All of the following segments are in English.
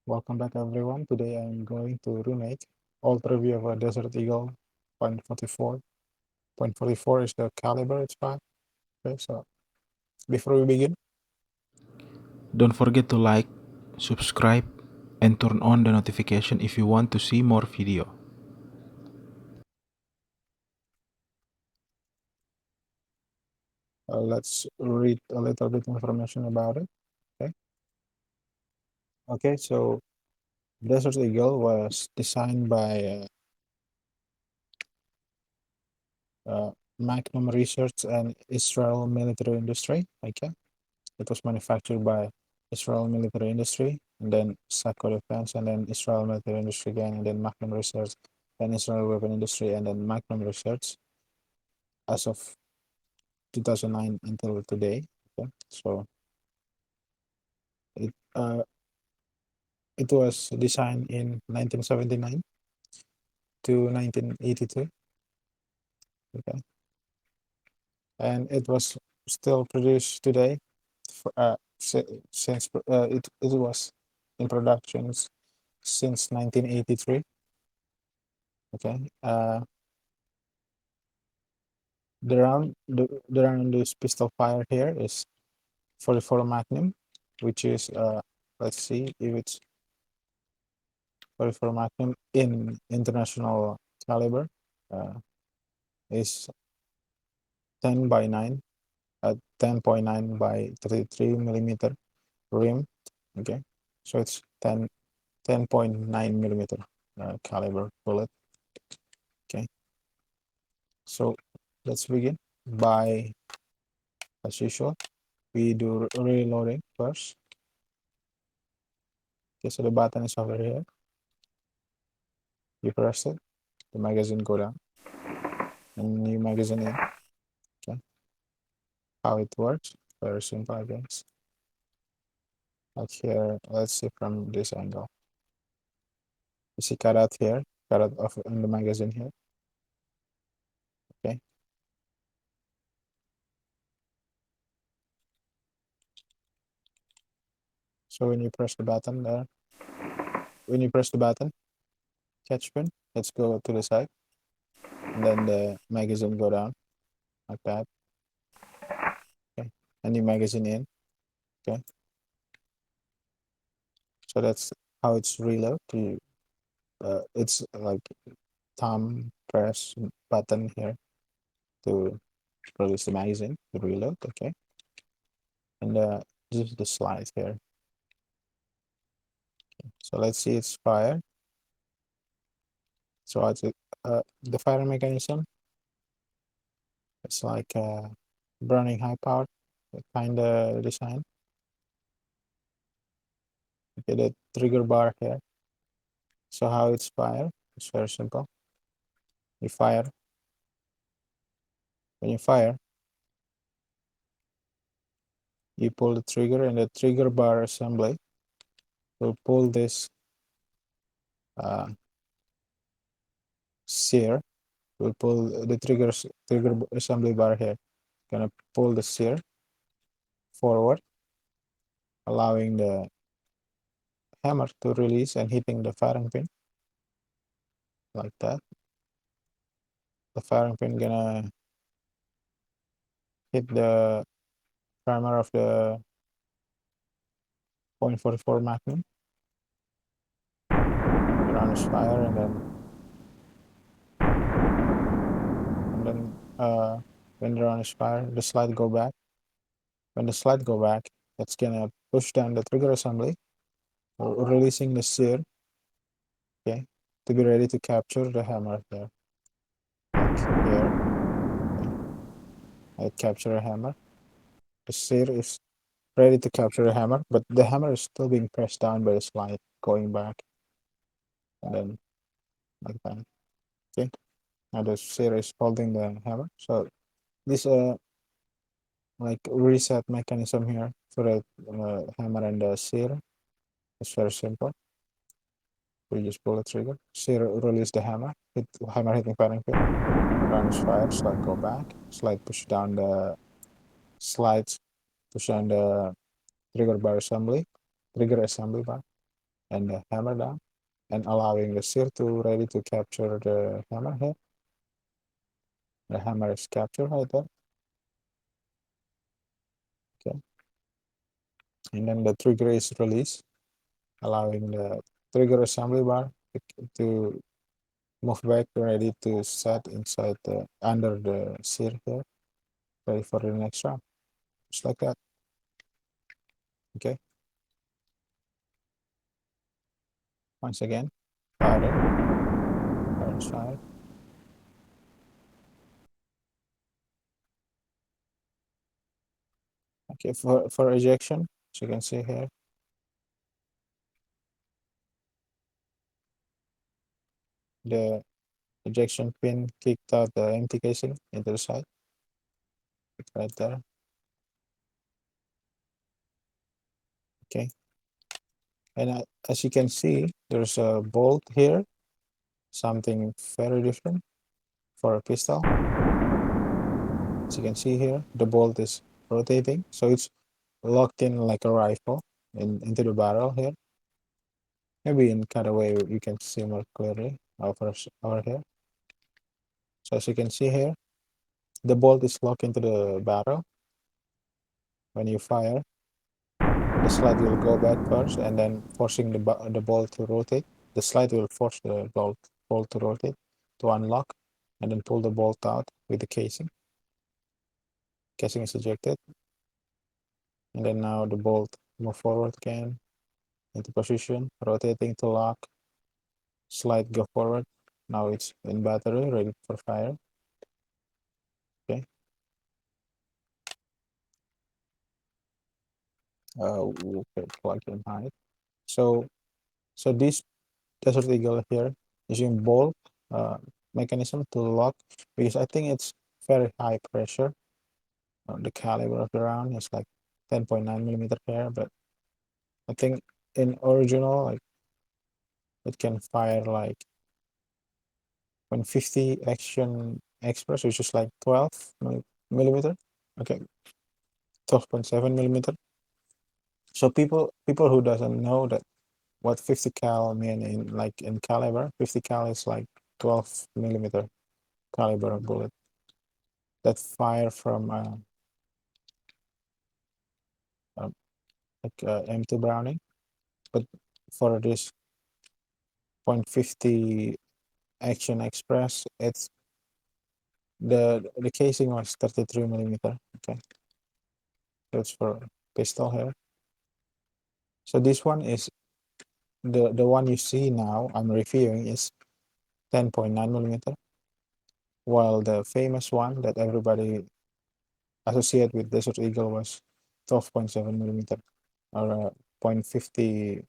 Welcome back everyone. Today I'm going to remake alt review of a Desert Eagle .44. .44 is the caliber it's by. Okay, so before we begin, Don't forget to like, subscribe, and turn on the notification if you want to see more video. let's read a little bit information about it. Okay, so Desert Eagle was designed by Magnum Research and Israel Military Industry. Okay, it was manufactured by Israel Military Industry, and then Sako Defense, and then Israel Military Industry again, and then Magnum Research, and Israel Weapon Industry, and then Magnum Research as of 2009 until today. Okay, so it uh, it was designed in 1979 to 1982. Okay, and it was still produced today. Since it was in production since 1983. Okay, the round this pistol fire here is 44 Magnum, which is let's see if it's 44 Magnum in international caliber, uh, is 10 by 9 at 10.9 by 33 millimeter rim. Okay, so it's 10.9 millimeter caliber bullet. Okay, so let's begin by, as usual, we do reloading first. Okay, so the button is over here. You press it, the magazine go down, and new magazine in. Okay, how it works? Very simple, I guess. Like here, let's see from this angle. You see cutout here, cutout of in the magazine here. Okay, so when you press the button there, when you press the button, catch pin, let's go to the side, and then the magazine go down like that. Okay, and new magazine in. Okay, so that's how it's reload. It's like thumb press button here to release the magazine to reload. Okay, and this is the slide here. So let's see its fire. So the fire mechanism. It's like burning high power kind of design. Okay, the trigger bar here. So how it's fire? It's very simple. You fire. When you fire, you pull the trigger, and the trigger bar assembly will pull this sear. Will pull the trigger assembly bar here. Gonna pull the sear forward, allowing the hammer to release and hitting the firing pin like that. The firing pin gonna hit the primer of the .44 Magnum. The round is fire, and then when the round is fired, the slide go back. When the slide go back, it's gonna push down the trigger assembly, releasing the sear. Okay, to be ready to capture the hammer there, like here. Okay. I capture a hammer. The sear is ready to capture a hammer, but the hammer is still being pressed down by the slide going back, and then like that. Okay, now the sear is holding the hammer. So this like reset mechanism here for the hammer and the sear is very simple. We just pull the trigger, sear release the hammer, hit hammer hitting firing pin, round is fired, slide go back, slide push down the slides, push down the trigger assembly bar. and the hammer down, and allowing the sear to ready to capture the hammer here. The hammer is captured right there. Okay. And then the trigger is released, allowing the trigger assembly bar to move back, ready to set inside the under the sear here, ready for the next round. Just like that. Okay. Once again, fire in, fire inside. Okay, for ejection, as you can see here, the ejection pin kicked out the empty casing into the side. It's right there. Okay. And as you can see, there's a bolt here, something very different for a pistol. As you can see here, the bolt is rotating, so it's locked in like a rifle into the barrel here. Maybe in cutaway you can see more clearly over here. So as you can see here, the bolt is locked into the barrel. When you fire, the slide will go back first, and then forcing the bolt to rotate. The slide will force the bolt to rotate to unlock, and then pull the bolt out with the casing. Casing is ejected, and then now the bolt move forward again into position, rotating to lock. Slide go forward. Now it's in battery, ready for fire. Okay. Okay, plug in height. So this Desert Eagle here using bolt mechanism to lock, because I think it's very high pressure. The caliber of the round is like 10.9 millimeter here, but I think in original, like it can fire like 150 action express, which is like 12 millimeter. Okay, 12.7 millimeter. So people who doesn't know that what 50 cal mean in caliber, 50 cal is like 12 millimeter caliber bullet that fire from uh, M2 Browning, but for this .50 Action Express, it's the casing was 33 millimeter. Okay, that's for pistol here. So this one is the one you see now. I'm reviewing is 10.9 millimeter, while the famous one that everybody associate with Desert Eagle was 12.7 millimeter, or .50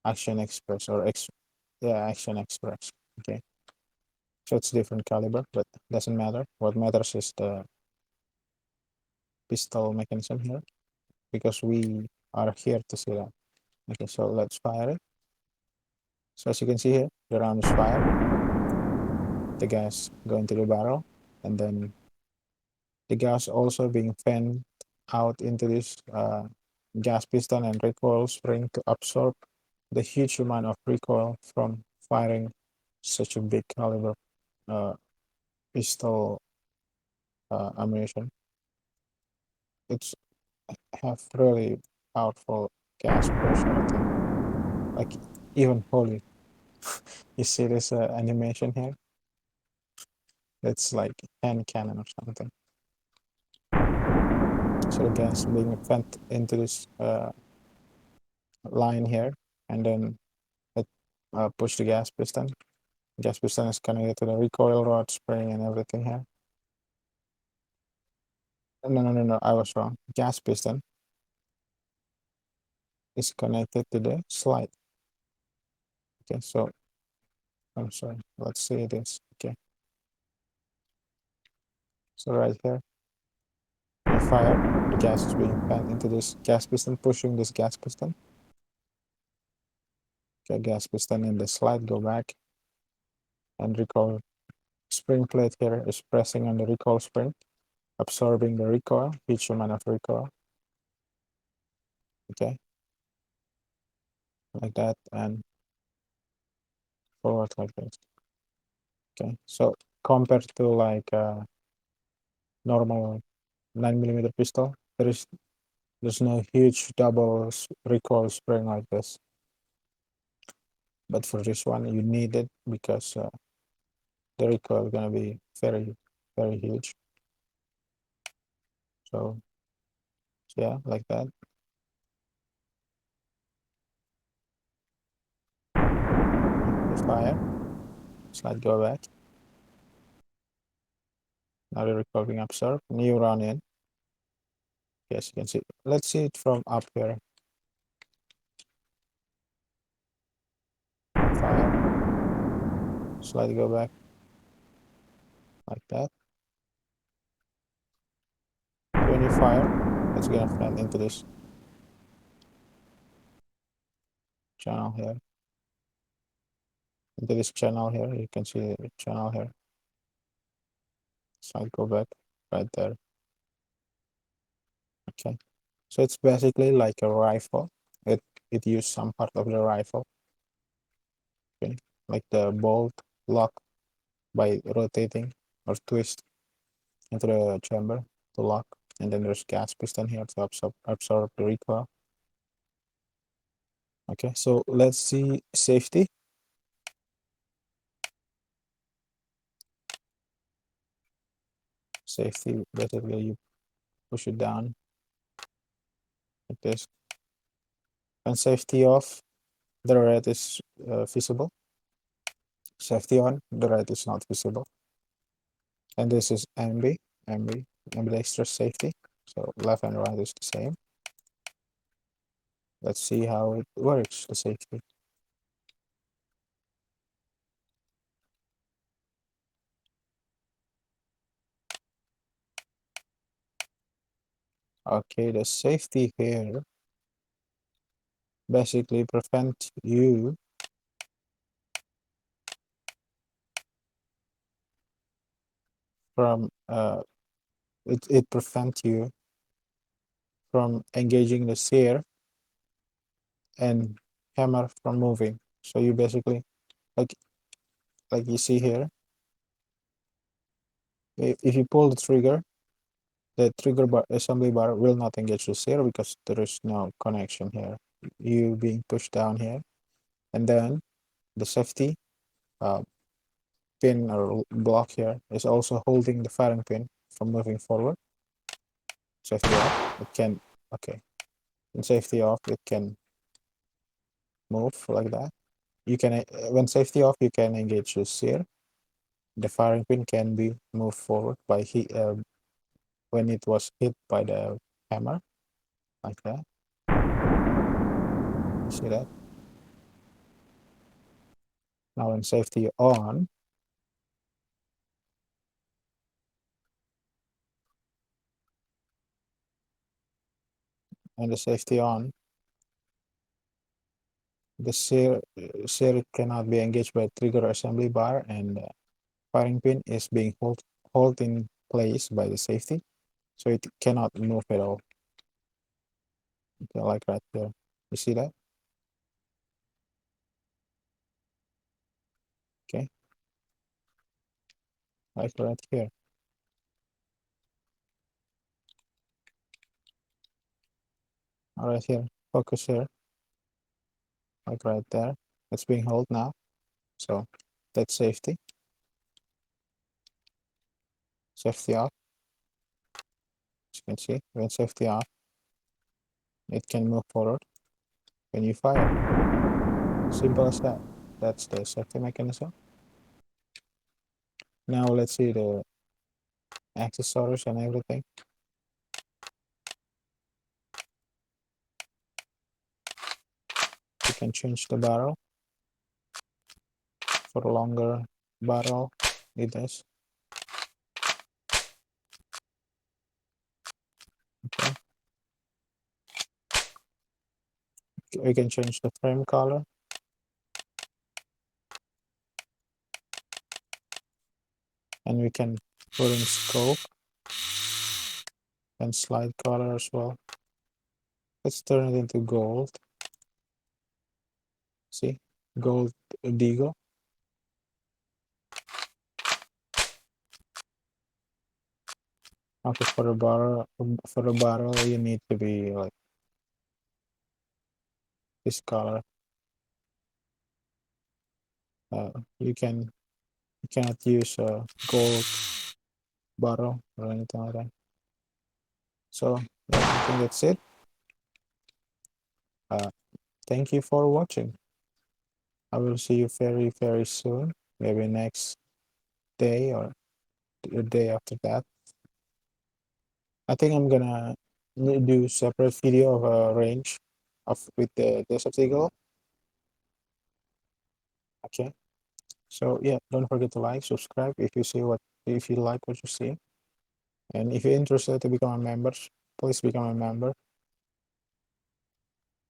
Action Express, or Action Express. Okay, so it's different caliber, but doesn't matter. What matters is the pistol mechanism here, because we are here to see that. Okay, so let's fire it. So as you can see here, the round is fired, the gas going to the barrel, and then the gas also being fanned out into this gas piston and recoil spring to absorb the huge amount of recoil from firing such a big caliber uh, pistol ammunition. It's have really powerful gas pressure, I think. Like even holy, you see this animation here? It's like hand cannon or something. So the gas being fed into this line here, and then it push the gas piston. Gas piston is connected to the recoil rod, spring, and everything here. No, I was wrong. Gas piston is connected to the slide. Okay, so I'm sorry. Let's see this. Okay, so right here, you fire. The gas is being fed into this gas piston, pushing this gas piston. Okay, gas piston and the slide go back, and recoil spring plate here is pressing on the recoil spring, absorbing the recoil, huge amount of recoil. Okay, like that, and forward like this. Okay, so compared to like a normal 9mm pistol, there's no huge double recoil spring like this. But for this one, you need it because the recoil is gonna be very, very huge. So yeah, like that. You fire, slide go back. Now the recoil being absorbed. New run in. Yes, you can see. Let's see it from up here. Fire, slide go back like that. So when you fire, it's gonna fly into this channel here. Into this channel here, you can see the channel here. Slide go back right there. Okay, so it's basically like a rifle. It used some part of the rifle. Okay, like the bolt lock by rotating or twist into the chamber to lock, and then there's gas piston here to absorb the recoil. Okay, so let's see safety. Safety, basically you push it down like this. When safety off, the red is visible. Safety on, the red is not visible. And this is ambidextrous safety. So left and right is the same. Let's see how it works, the safety. Okay, the safety here basically prevent you from it prevent you from engaging the sear and hammer from moving. So you basically like you see here, if you pull the trigger, the trigger bar assembly bar will not engage the sear because there is no connection here. You being pushed down here, and then the safety uh, pin or block here is also holding the firing pin from moving forward. Safety off, it can, okay. In safety off, it can move like that. You can, when safety off, you can engage the sear. The firing pin can be moved forward by when it was hit by the hammer, like that. You see that? Now when safety on, and the safety on, the sear cannot be engaged by trigger assembly bar, and firing pin is being hold in place by the safety, so it cannot move at all. Okay, like right there. You see that? Okay, like right here. All right here. Focus here, like right there. It's being held now. So that's safety. Safety off. As you can see, when safety off, it can move forward when you fire. Simple as that. That's the safety mechanism. Now let's see the accessories and everything. You can change the barrel for a longer barrel. It is. Okay. We can change the frame color. And we can put in scope and slide color as well. Let's turn it into gold. See, gold deagle. Okay, for the barrel, you need to be like this color. You cannot use a gold barrel or anything like that. So yeah, I think that's it. Uh, thank you for watching. I will see you very, very soon. Maybe next day or the day after that. I think I'm gonna do separate video of a range of with the Desert Eagle. Okay. So yeah, don't forget to like, subscribe if you like what you see. And if you're interested to become a member, please become a member.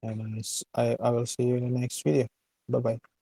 And I will see you in the next video. Bye bye.